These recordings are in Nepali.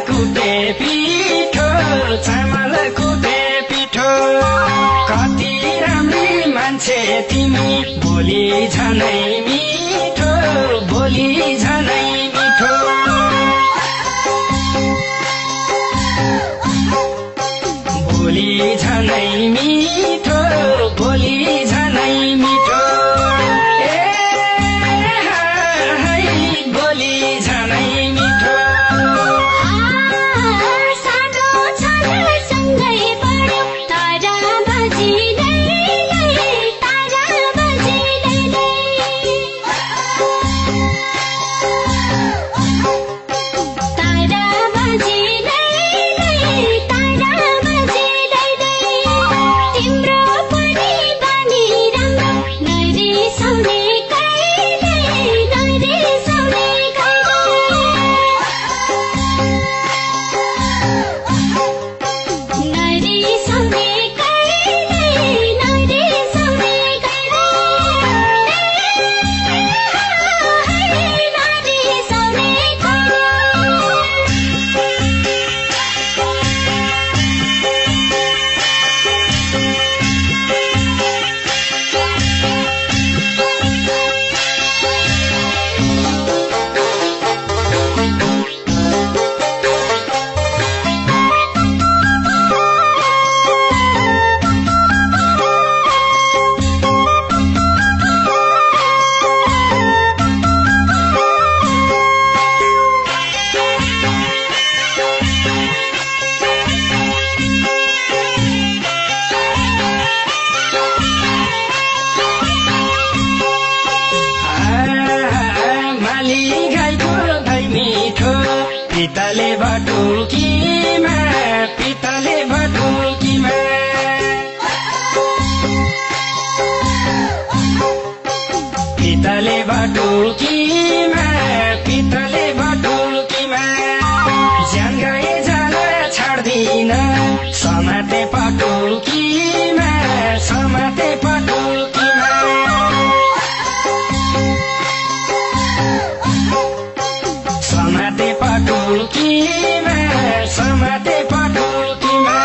कुटे पिठो चामल कुटे पिठो कति राम्री मान्छे तिमी बोली झनै मिठो बोली झनै मिठो बोली झनै मिठो बोली झनै मिठो पितले भटुकीमा पितले भटुकीमा पितले भटुकीमा पितले भटुकीमा ज्यान गए जान छाड्दिन समाते पटुकीमा समाते पटुकीमा समाते पटुकीमा समाते पटुकीमा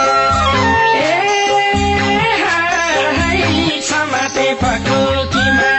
समाते पटुकीमा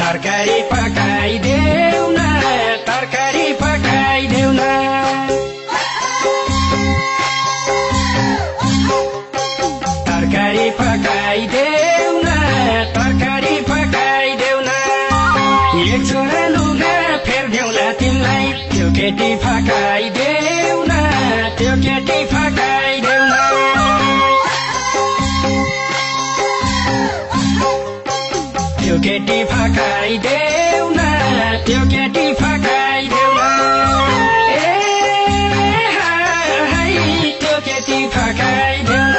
तरकारी पकाइदेऊ न तरकारी पकाइदेऊ न तरकारी पकाइदेऊ न तरकारी पकाइदेऊ न एक जोडा लुगा फेर्देऊला तिमीलाई त्यो केटी फकाइदेऊ न त्यो केटी फकाइदेऊ न त्यो केटी फकाइदेऊ न त्यो केटी फकाइदेऊ न त्यो केटी फकाइदेऊ न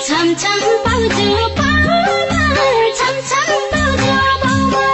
छमछम पाउँछु पाउमा छमछम पाउँछु पाउमा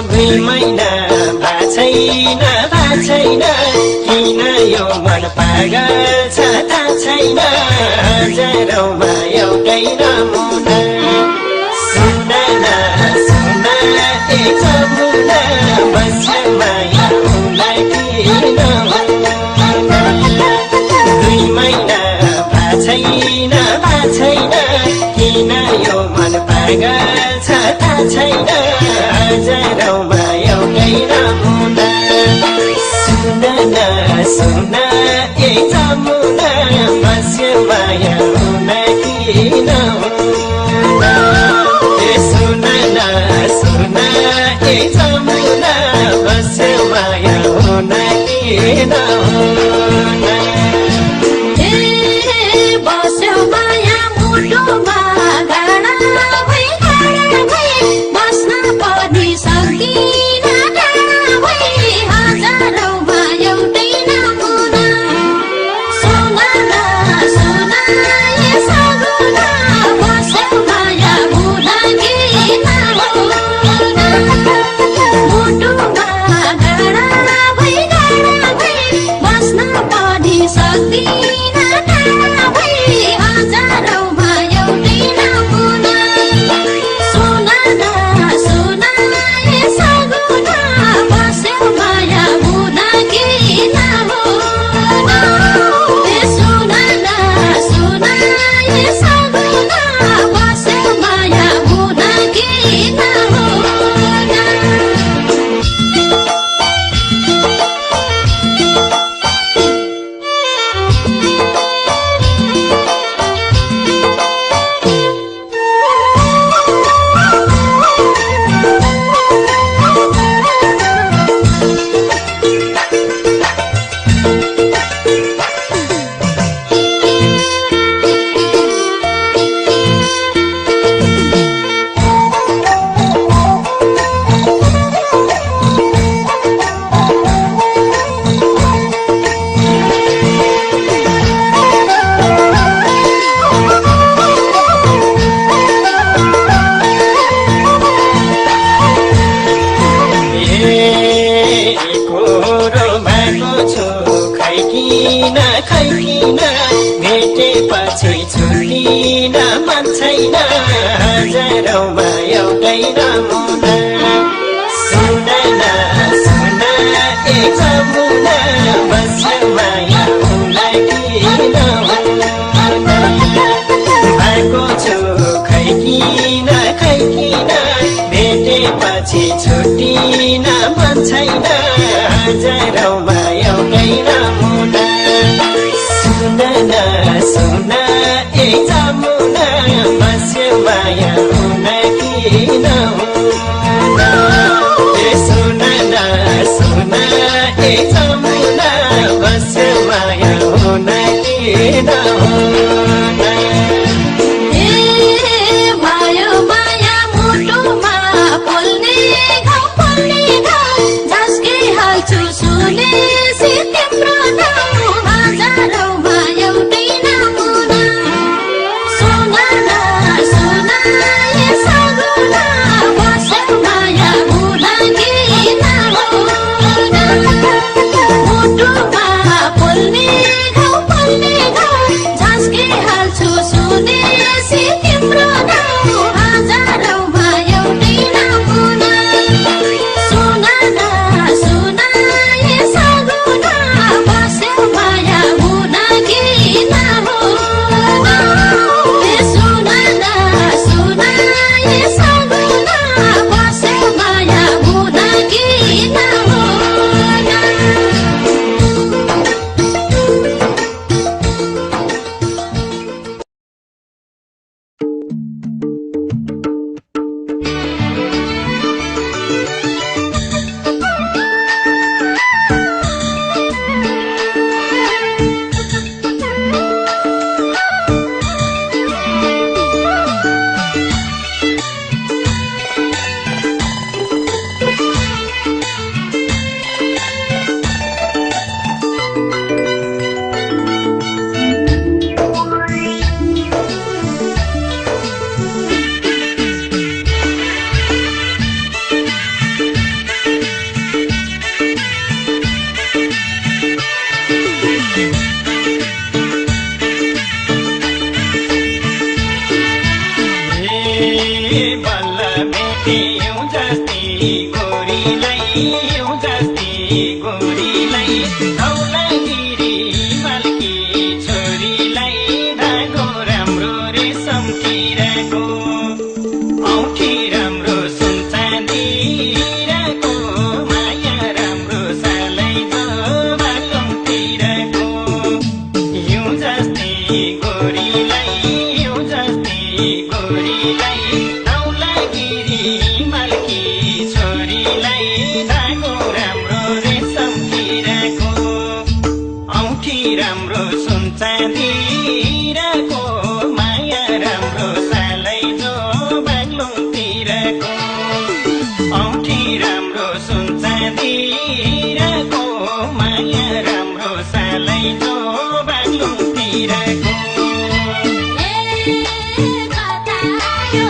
दुई महिना छैन किन यो मन पागल छ थाहा छैन हजारौँमा एउटै नमुना सुन एक जमुना बस्छ माया उनलाई किन दुई महिना छैन किन यो मन पागल छ थाहा छैन हजारौँमा एउटै नमुना सुन एक जमुना बस्छ माया उनलाई किन सुन एक जमुना बस्छ माया उनलाई किन खैकिन भेटेपछि छुट्टिन मन छैन हजारौँमा एउटै नमुना सुन एक जमुना बस्छ माया उनलाई किन भएको छु खैकिन भेटेपछि छुट्टिन मन छैन हजारौँमा एउटै नमुना सुन एक जमुना बस्छ माया उनलाई किन सुन एक जमुना बस्छ माया उनलाई किन Just बल्ल भेट्यौं जस्ती गोरीलाई यौँ जस्ती गोरीलाई धौलागिरी हिमालकी छोरीलाई धागो राम्रो रेशम किराको औँठी राम्रो सुन चाँदी हिराको माया राम्रो सालैजो बालुङतिरको यौँ जस्ती गोरीलाई यौँ जस्ती गोरीलाई धौलागिरी हिमालकी छोरीलाई धागो राम्रो रेशम किराको औँठी राम्रो सुन चाँदी हिराको माया राम्रो सालैजो बागलुङतिरको औँठी राम्रो सुन चाँदी हिराको माया राम्रो सालैजो बागलुङतिरको कता यो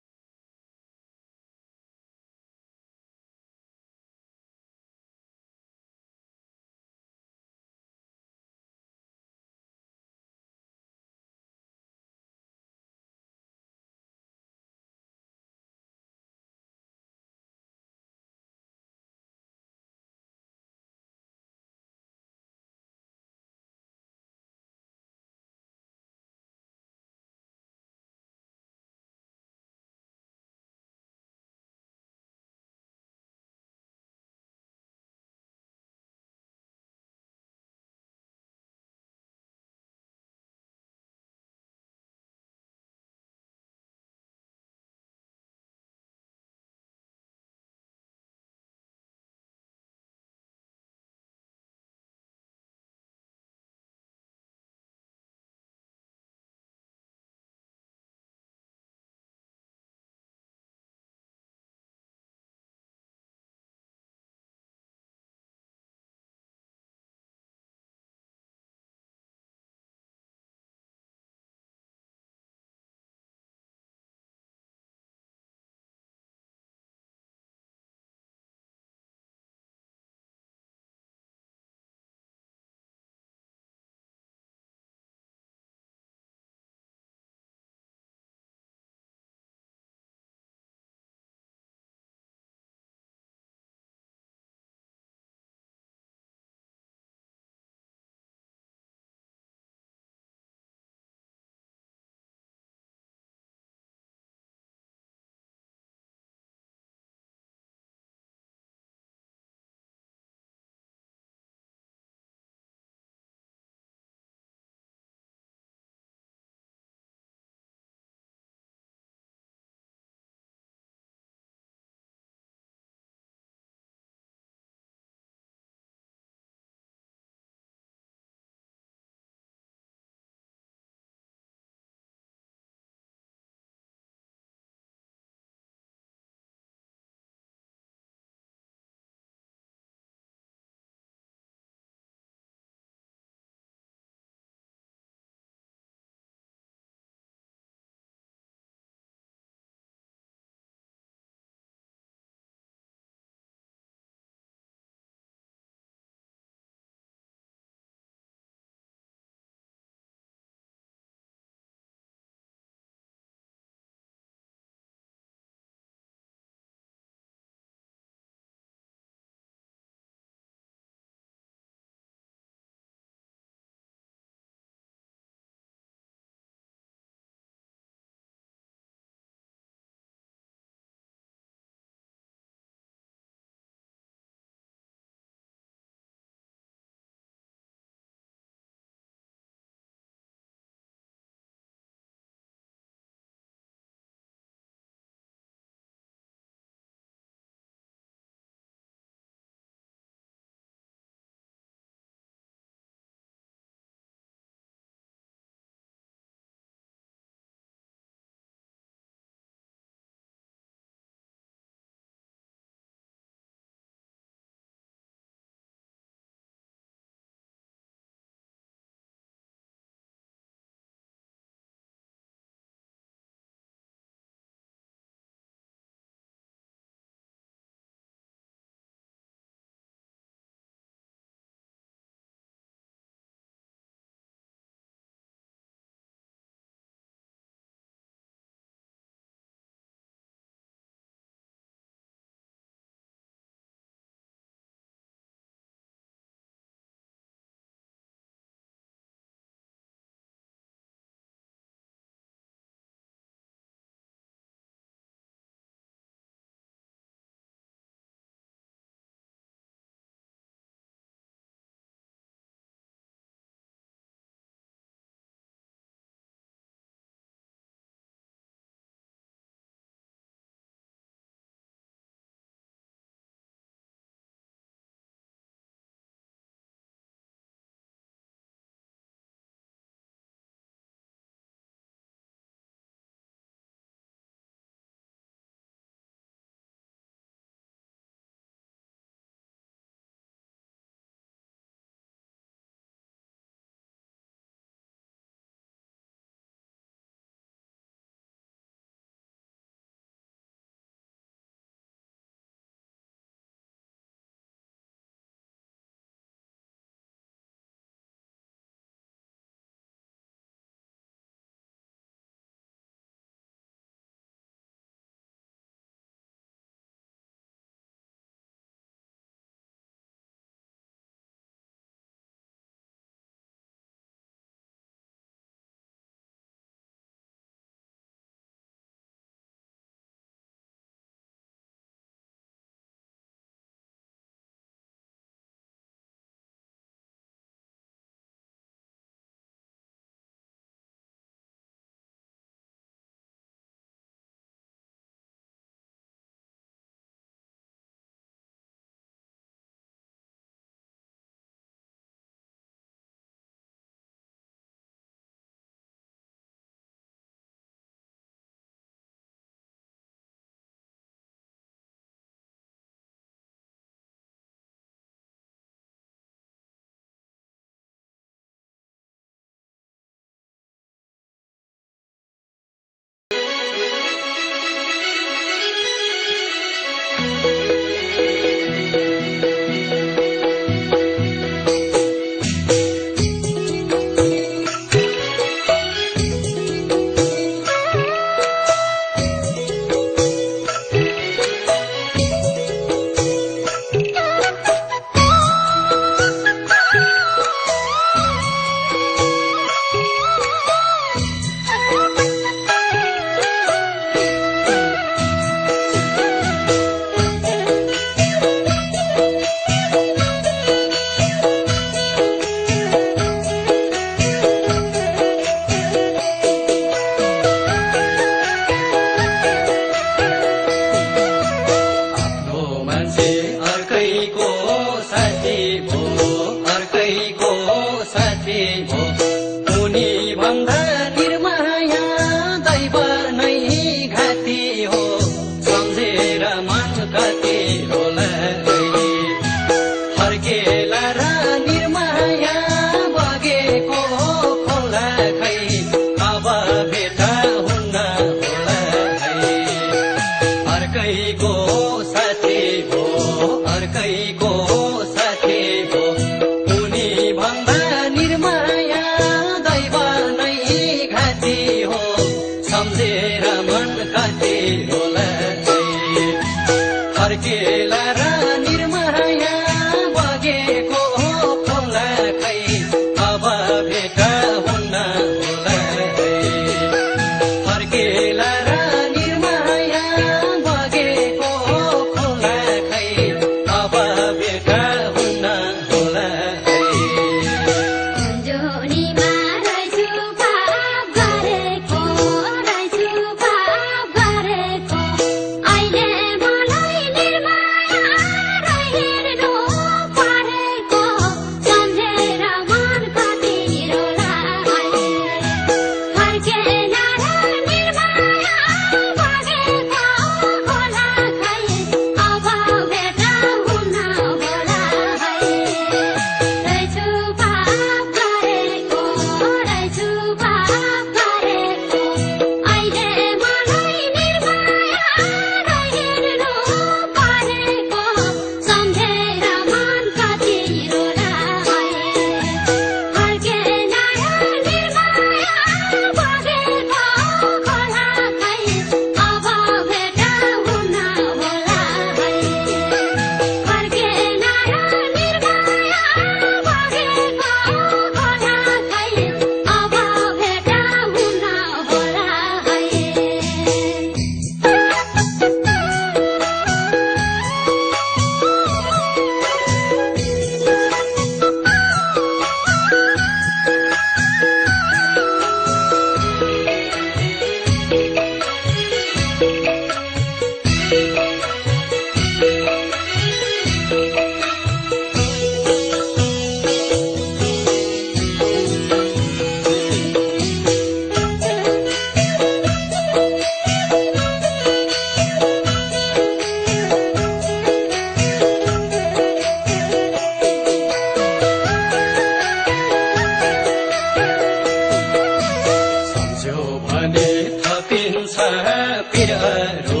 पिरहरू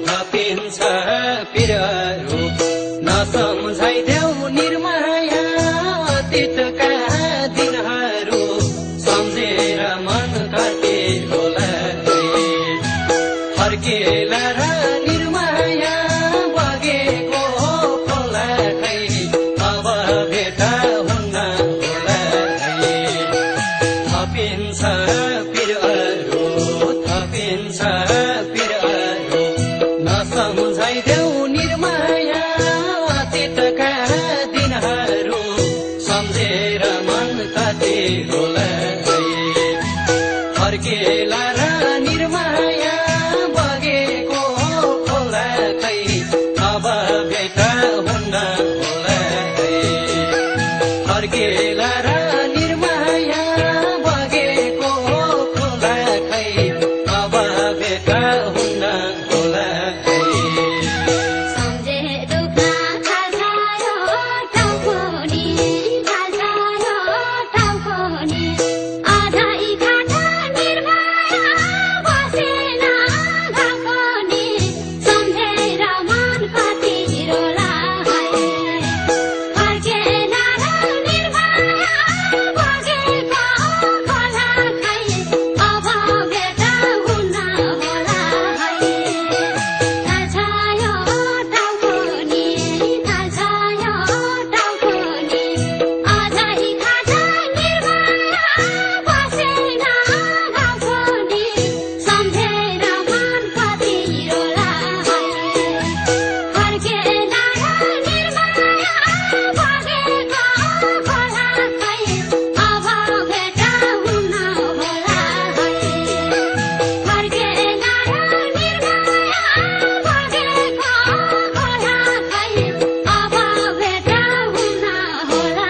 थपिन्छ पिरहरू नसम्झाइदेऊ निर्माया अतीतका दिनहरू सम्झेर मन कति होला फर्केला र निर्माया बगेको खोला खै अब भेट हुन्न होला थपिन्छ पिरहरू थपिन्छ पिरहरू नसम्झाइदेऊ निर्माया अतीतका दिनहरू सम्झेर मन कति होला फर्केला र निर्माया बगेको खोला खै अब भेट हुन्न होला फर्केला र निर्माया बगेको खोला खै अब भेट हुन्न होला सम्झे दुःख खाल्छायो टाउको नि खाल्छायो टाउको नि अझै खाटा निर्माया बसेन घामको नि सम्झेर मन कति रोला फर्केला र निर्माया बगेको खोला खै अब भेट हुन्न होला खाल्छायो टाउको नि खाल्छायो टाउको नि अझै खाटा निर्माया बसेन घामको नि सम्झेर मन कति रोला फर्केला र निर्माया बगेको खोला खै अब भेट हुन्न होला फर्केला र निर्माया बगेको खोला खै अब भेट हुन्न होला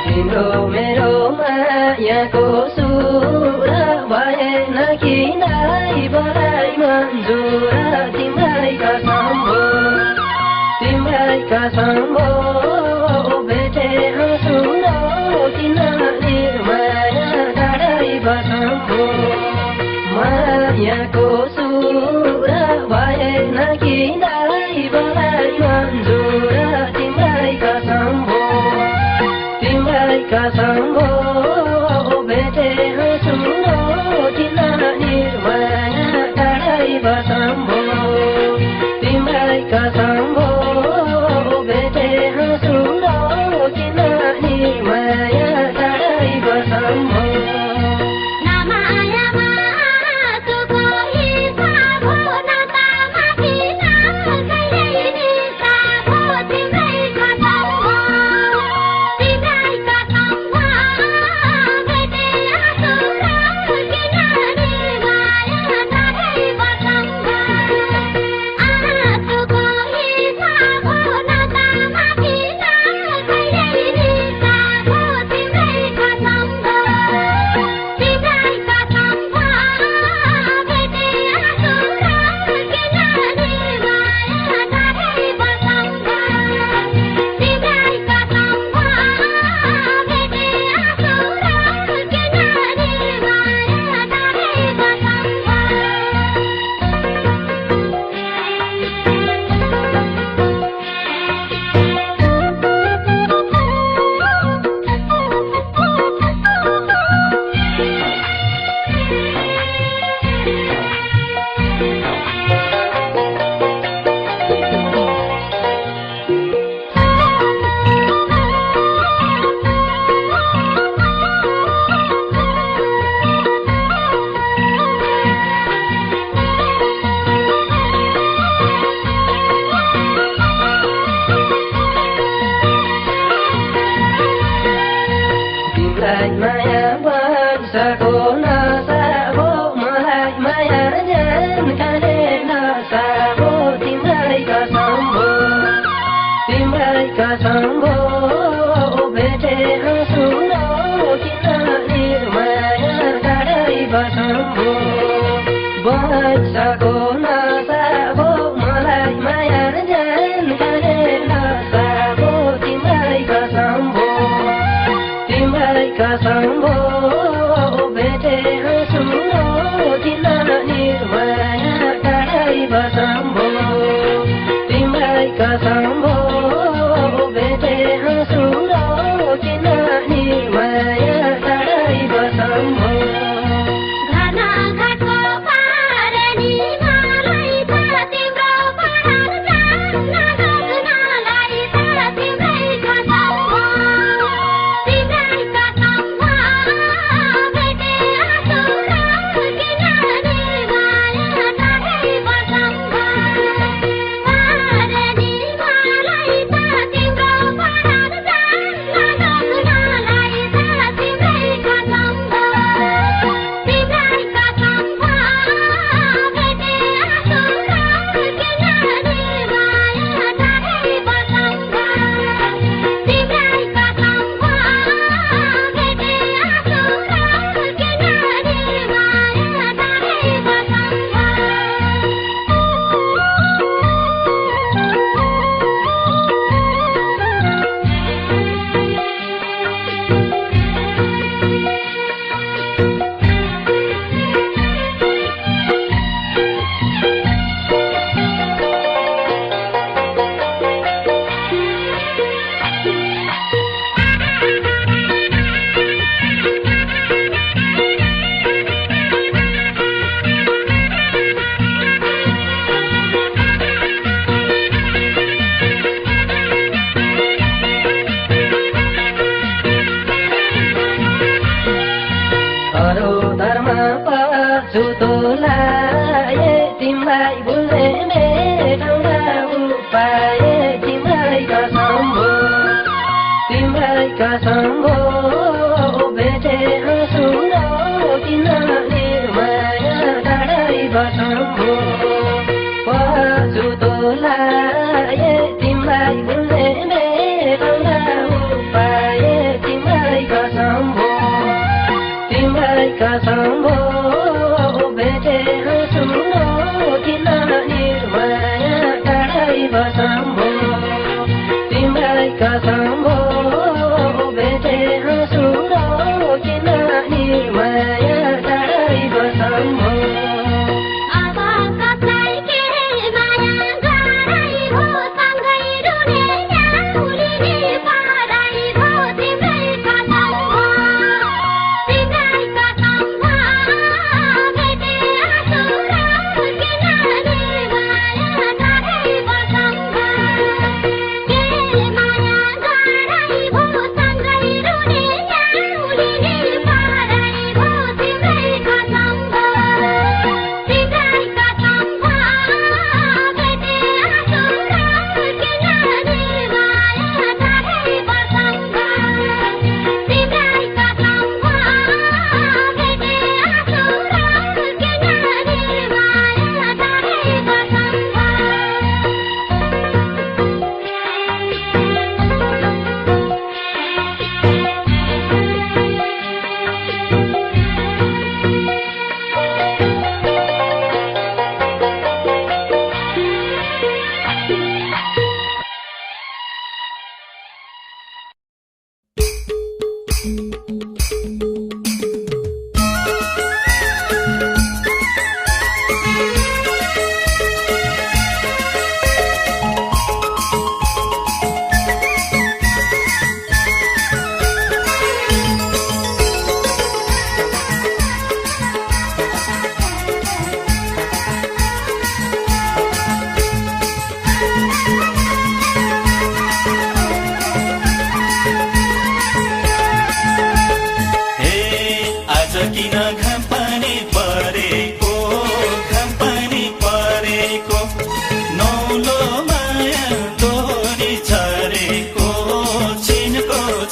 तिम्रो मेरो मायाको सुर भएन किनाइ बराइ मन्जुर तिम्रै कसम हो भेटे सुन किन निर्माया टाढै बसम हो मायाको सुर भएन किनाइ बराइ मन्जुर तिम्रै कसम हो तिम्रै कसम हो भेटे सुन किन निर्माया टाढै बसम हो तिम्रै कसम हो भेटे बादशाहको नसा हो मलाई माया जान खाने नसा हो तिम्रै कसम हो तिम्रै कसम हो भेटे सुनो किन निर्माया टाढै बसम हो बादशाहको नसा हो मलाई माया जान खाने नसा हो तिम्रै कसम हो तिम्रै कसम हो भेटे सुनो किन निर्माया टाढै बसम हो तिम्रै कसम हो भेटे सुनो किन निर्माया टाढै बसम हो घना घाटको पारनी मलाई त तिम्रो परार जान्न गगनलाई त तिम्रै कसम हो तिम्रै कसम हो भेटे सुनो किन निर्माया टाढै बसम हो पारनी मलाई त तिम्रो परार जान्न गगनलाई त तिम्रै कसम हो तिम्रै कसम हो भेटे सुनो किन निर्माया टाढै बसम हो तिम्रै कसम हो भेटे सुनो किन निर्माया टाढै अरू धर्म पाछु तोलाए तिमीलाई भुल्ने मेरा उपाय तिम्रै कसम हो तिम्रै कसम हो भेटे सुनो किन निर्माया टाढै बसम हो पाछु तोलाए तिमीलाई भुल्ने मेरा उपाय तिम्रै कसम हो तिम्रै कसम हो भेटे सुनो किन निर्माया टाढै बसम हो तिम्रै कसम हो भेटे सुनो किन निर्माया टाढै बसम हो अब कसलाई के माया गराई भो सँगै रुने न्याउलिने पराई भो तिम्रै कसम हो तिम्रै कसम हो भेटे सुनो किन निर्माया टाढै बसम हो के माया गराई भो सँगै रुने न्याउलिने पराई भो तिम्रै कसम हो तिम्रै कसम हो भेटे सुनो किन निर्माया टाढै बसम हो तिम्रै कसम हो भेटे सुनो किन निर्माया टाढै बसम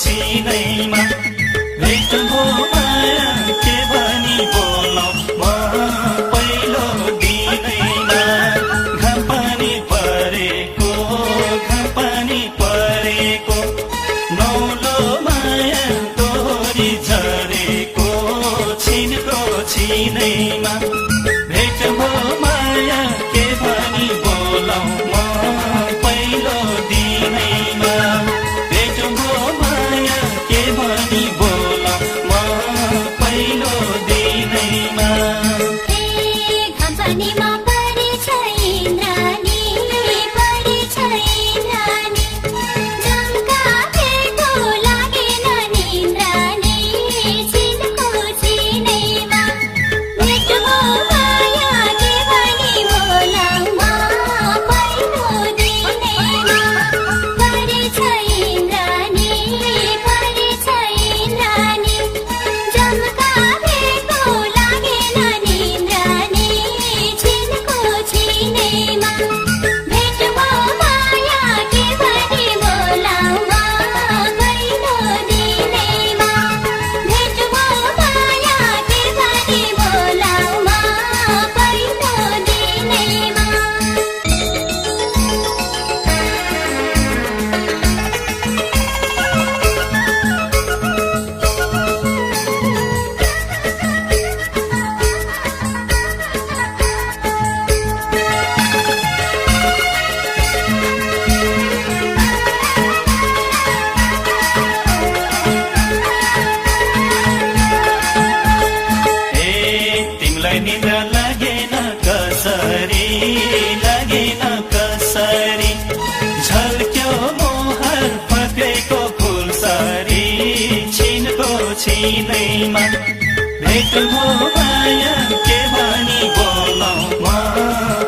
छिनैमा भेट भो माया के छिनैमा भेट भो माया के भनी बोलाउ म पहिलो दिनैमा भेट भो माया के भनी बोलाउ म पहिलो दिनैमा निद्रा लागेन कसरी झल्क्यो मोहर पक्रेको फुलसरी छिनको छिनैमा भेट हो माया के भनी बोलाउ म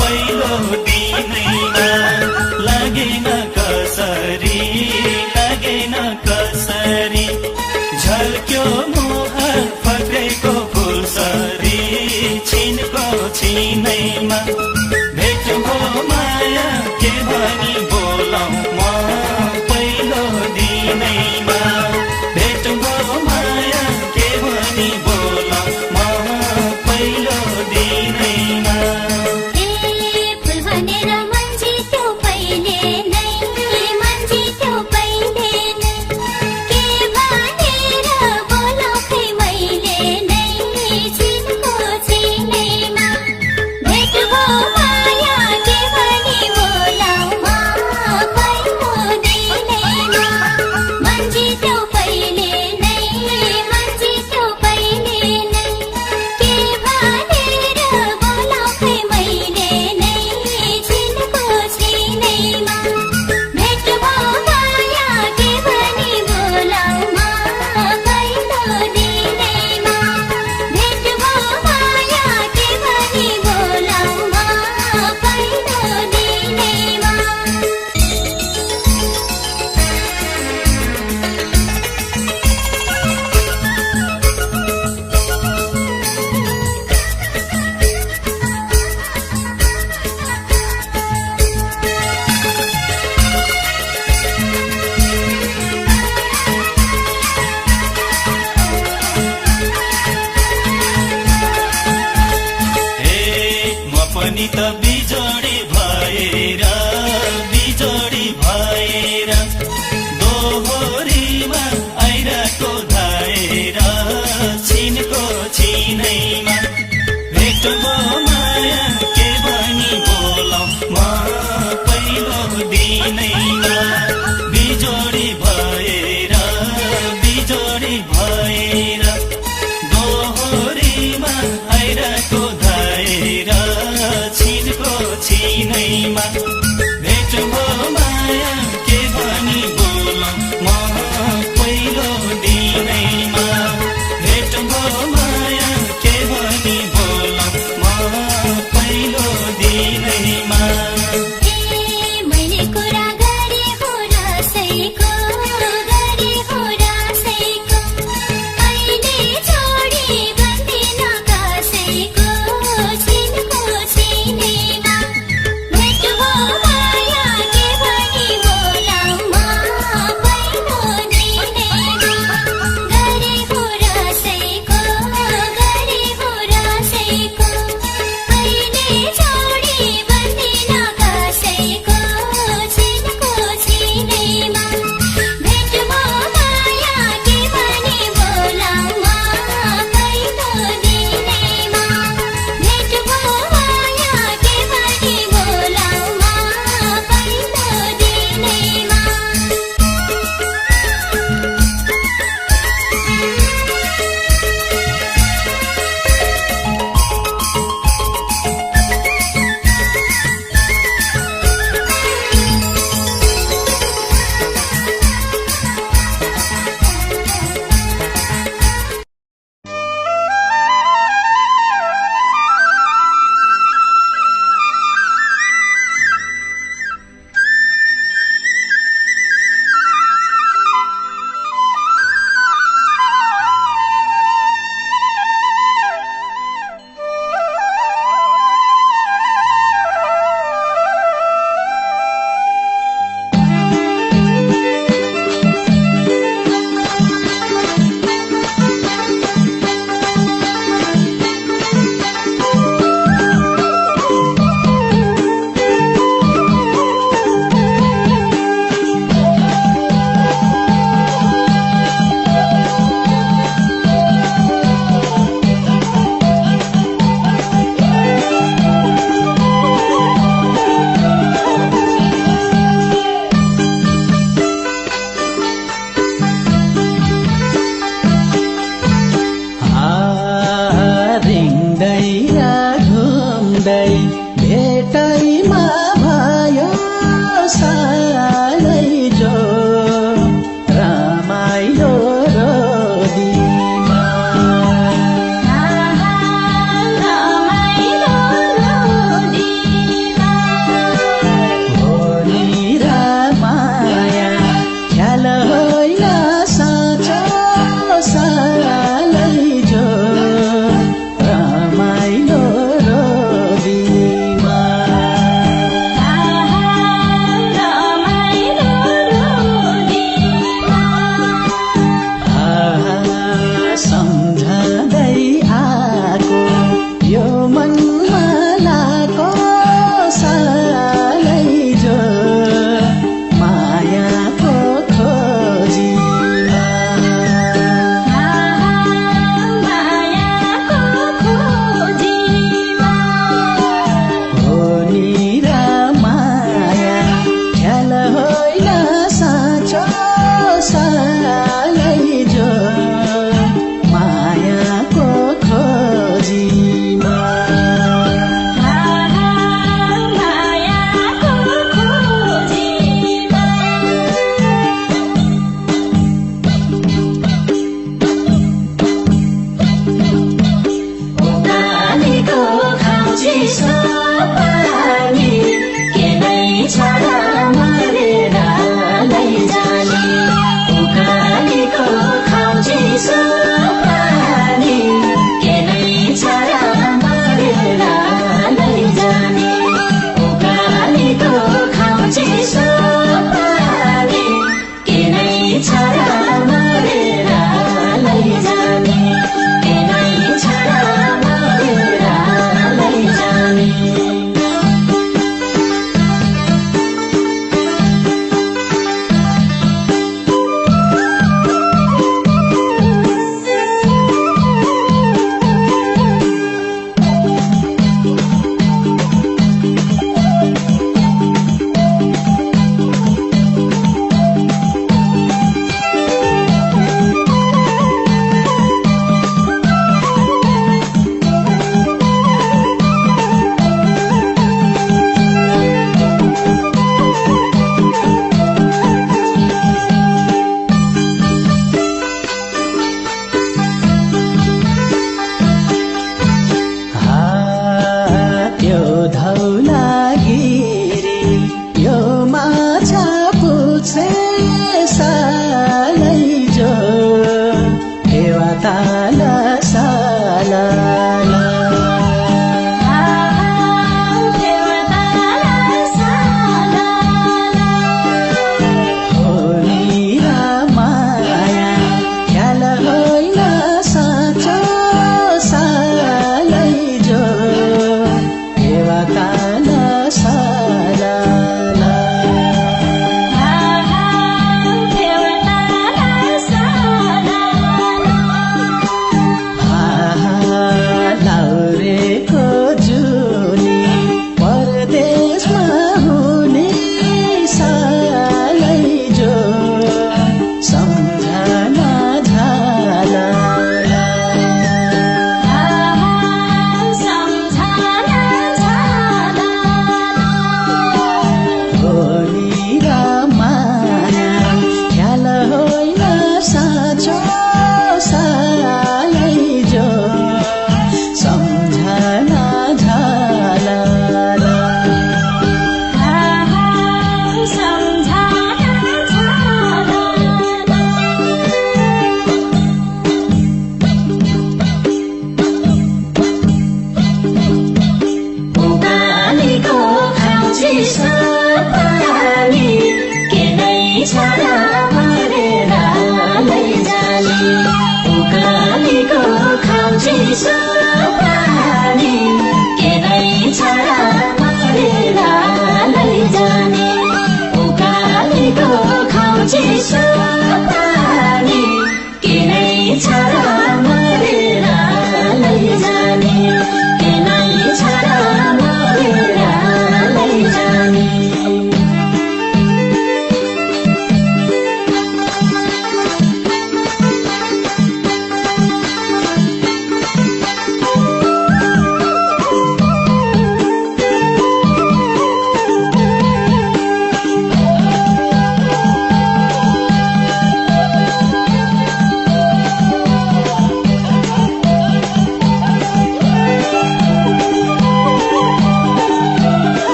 पहिलो दिनैमा लागेन कसरी झल्क्यो मोहर पक्रेको फुलसरी छिनको छिनैमा भेट हो माया के भनी बोलाउ म पहिलो दिनैमा भेट हो माया के भनी बोलाउ म पहिलो दिनैमा पनि त बिजोडी भएर दोहोरीमा आइराको धाएर छिनको छिनैमा भेट भो माया के भनी बोलाउ म पहिलो दिनैमा बिजोडी भएर दोहोरीमा आइराको धाएर छिनको तारा